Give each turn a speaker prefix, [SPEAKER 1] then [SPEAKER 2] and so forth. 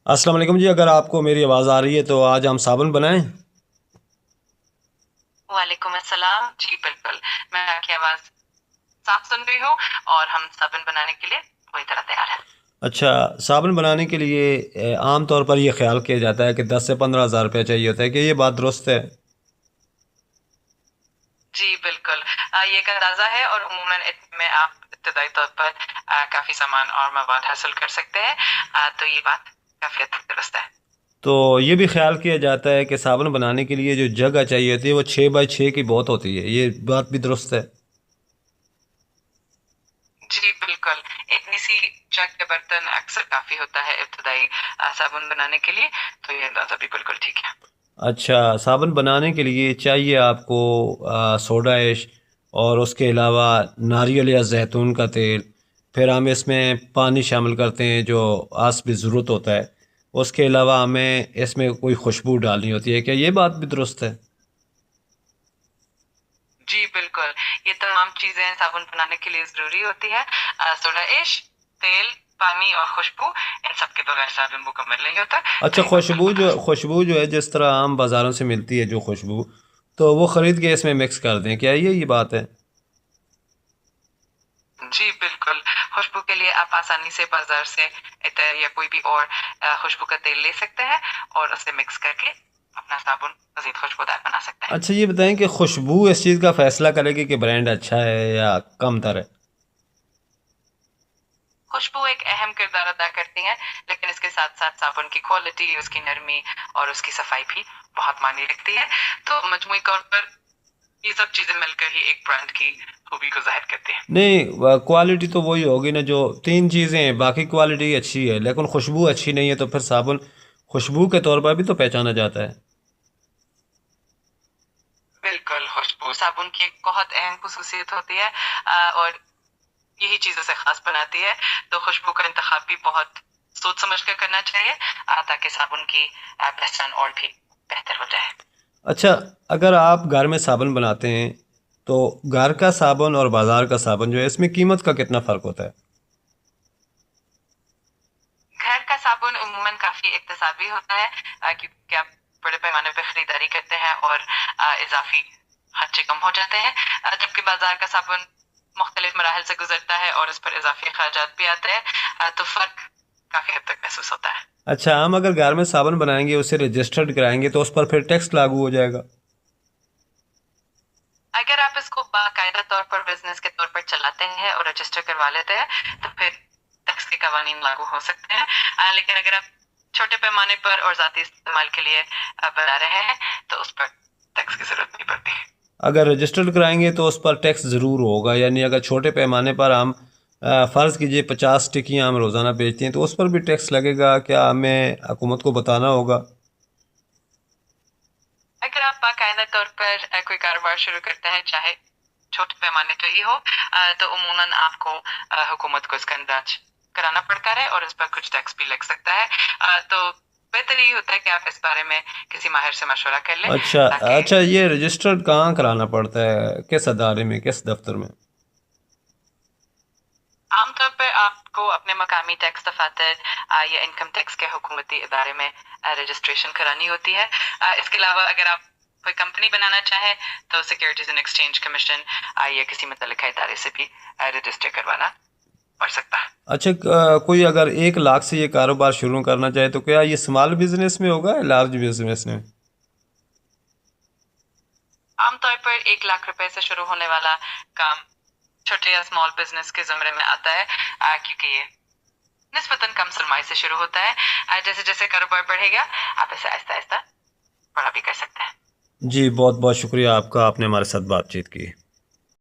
[SPEAKER 1] السلام علیکم جی، اگر آپ کو میری آواز آ رہی ہے تو آج ہم صابن بنائیں۔
[SPEAKER 2] وعلیکم السلام جی بالکل، میں آپ کی آواز صاف سن رہی ہوں اور ہم صابن بنانے کے لیے پوری طرح تیار ہیں۔
[SPEAKER 1] اچھا، صابن بنانے کے لیے عام طور پر یہ خیال کیا جاتا ہے کہ 10 سے 15 ہزار روپیہ چاہیے ہوتا ہے، کہ یہ بات درست ہے؟
[SPEAKER 2] جی بالکل، یہ ایک اندازہ ہے اور عموماً میں آپ ابتدائی طور پر کافی سامان اور مواد حاصل کر سکتے ہیں، تو یہ بات کافی حد تک درست ہے۔
[SPEAKER 1] تو یہ بھی خیال کیا جاتا ہے کہ صابن بنانے کے لیے جو جگہ چاہیے ہوتی ہے وہ 6x6 کی بہت ہوتی ہے، یہ بات بھی درست ہے؟
[SPEAKER 2] جی بالکل، اتنی سی جگ کے برتن اکثر کافی ہوتا ہے ابتدائی صابن بنانے کے لیے، تو یہ اندازہ بھی بالکل ٹھیک ہے۔
[SPEAKER 1] اچھا، صابن بنانے کے لیے چاہیے آپ کو سوڈا ایش، اور اس کے علاوہ ناریل یا زیتون کا تیل، پھر ہم اس میں پانی شامل کرتے ہیں جو حسب ضرورت ہوتا ہے، اس کے علاوہ ہمیں اس میں کوئی خوشبو ڈالنی ہوتی ہے، کیا یہ بات بھی درست ہے؟
[SPEAKER 2] جی بالکل، یہ تمام چیزیں صابن بنانے کے لیے ضروری ہوتی ہے۔ سوڈا ایش، تیل، پانی اور خوشبو، ان سب کے بغیر صابن مکمل نہیں ہوتا، تو
[SPEAKER 1] اچھا،
[SPEAKER 2] یہ بات بالکل درست۔
[SPEAKER 1] خوشبو جو ہے جس طرح عام بازاروں سے ملتی ہے جو خوشبو، تو وہ خرید کے اس میں مکس کر دیں، کیا یہ بات ہے؟
[SPEAKER 2] جی بالکل، خوشبو کے لیے آپ آسانی سے بازار سے عطر یا کوئی بھی اور خوشبو کا تیل لے سکتے ہیں اور اسے مکس کر کے اپنا صابن مزید خوشبودار بنا سکتے ہیں۔
[SPEAKER 1] اچھا، یہ بتائیں کہ خوشبو اس چیز کا فیصلہ کرے گی کہ برانڈ اچھا ہے یا کم تر ہے؟
[SPEAKER 2] خوشبو ایک اہم کردار ادا کرتی ہیں، لیکن اس کے ساتھ ساتھ صابن کی کوالٹی، اس کی نرمی اور اس کی صفائی بھی بہت معنی رکھتی ہے، تو مجموعی طور پر یہ سب چیزیں مل کر ہی ایک برانڈ کی خوبی کو ظاہر کرتی ہیں۔
[SPEAKER 1] نہیں، کوالٹی تو وہی ہوگی نا، جو تین چیزیں ہیں باقی کوالٹی اچھی ہے لیکن خوشبو اچھی نہیں ہے، تو پھر صابن خوشبو کے طور پر بھی تو پہچانا جاتا ہے۔
[SPEAKER 2] بالکل، خوشبو صابن کی ایک بہت اہم خصوصیت ہوتی ہے، اور یہی چیز اسے خاص بناتی ہے، تو خوشبو کا انتخاب بھی بہت سوچ سمجھ کر کرنا چاہیے، تاکہ صابن کی پہچان اور بھی بہتر ہو جائے۔
[SPEAKER 1] اچھا، اگر آپ گھر میں صابن بناتے ہیں تو گھر کا صابن اور بازار کا صابن جو ہے اس میں قیمت کا کتنا فرق ہوتا ہے؟
[SPEAKER 2] گھر کا صابن عموماً کافی اقتصادی ہوتا ہے، کیونکہ آپ بڑے پیمانے پہ خریداری کرتے ہیں اور اضافی خرچے کم ہو جاتے ہیں، جبکہ بازار کا صابن مختلف مراحل سے گزرتا ہے اور اس پر اضافی اخراجات بھی آتے ہیں، تو فرق کافی حد تک محسوس ہوتا ہے۔
[SPEAKER 1] اچھا، ہم اگر گھر میں صابن بنائیں گے، اسے رجسٹرڈ کرائیں گے تو اس پر پھر ٹیکس لاگو ہو جائے گا؟
[SPEAKER 2] اگر آپ اس کو باقاعدہ طور پر بزنس کے طور پر چلاتے ہیں اور رجسٹر کروا لیتے ہیں تو پھر ٹیکس کے قوانین لاگو ہو سکتے ہیں، لیکن اگر آپ چھوٹے پیمانے پر اور ذاتی استعمال کے لیے بنا رہے ہیں تو اس پر ٹیکس کی ضرورت نہیں پڑتی۔
[SPEAKER 1] اگر رجسٹرڈ کرائیں گے تو اس پر ٹیکس ضرور ہوگا، یعنی اگر چھوٹے پیمانے پر ہم فرض کیجئے 50 ٹکیاں ہم روزانہ بیچتے ہیں تو اس پر بھی ٹیکس لگے گا، کیا ہمیں حکومت کو بتانا ہوگا؟
[SPEAKER 2] اگر آپ باقاعدہ طور پر کوئی کاروبار شروع کرتے ہیں، چاہے چھوٹے پیمانے پہ ہی ہو، تو عموماً آپ کو حکومت کو اس کا اندراج کرانا پڑتا ہے اور اس پر کچھ ٹیکس بھی لگ سکتا ہے، تو بہتر یہی ہوتا ہے کہ آپ اس بارے میں کسی ماہر سے مشورہ کر لیں
[SPEAKER 1] اچھا
[SPEAKER 2] تاکہ
[SPEAKER 1] اچھا، یہ رجسٹرڈ کہاں کرانا پڑتا ہے، کس ادارے میں، کس دفتر میں؟
[SPEAKER 2] عام طور پر آپ کو اپنے مقامی ٹیکس دفاتر یا انکم ٹیکس کے حکومتی ادارے میں رجسٹریشن کرانی ہوتی ہے۔ اس کے علاوہ اگر آپ کوئی کمپنی بنانا چاہیں تو سیکیورٹیز اینڈ ایکسچینج کمیشن یا کسی متعلقہ ادارے سے بھی رجسٹر کروانا پڑ سکتا ہے۔
[SPEAKER 1] اچھا، کوئی اگر 1 لاکھ سے یہ کاروبار شروع کرنا چاہے تو کیا یہ اسمال بزنس میں ہوگا یا لارج بزنس میں؟
[SPEAKER 2] عام طور پر 1 لاکھ روپے سے شروع ہونے والا کام چھوٹے یا اسمال بزنس کے زمرے میں آتا ہے، کیونکہ یہ نسبتاً کم سرمائے سے شروع ہوتا ہے، جیسے جیسے کاروبار بڑھے گا آپ اسے آہستہ آہستہ بڑا بھی کر سکتے ہیں۔
[SPEAKER 1] جی، بہت بہت شکریہ آپ کا، آپ نے ہمارے ساتھ بات چیت کی۔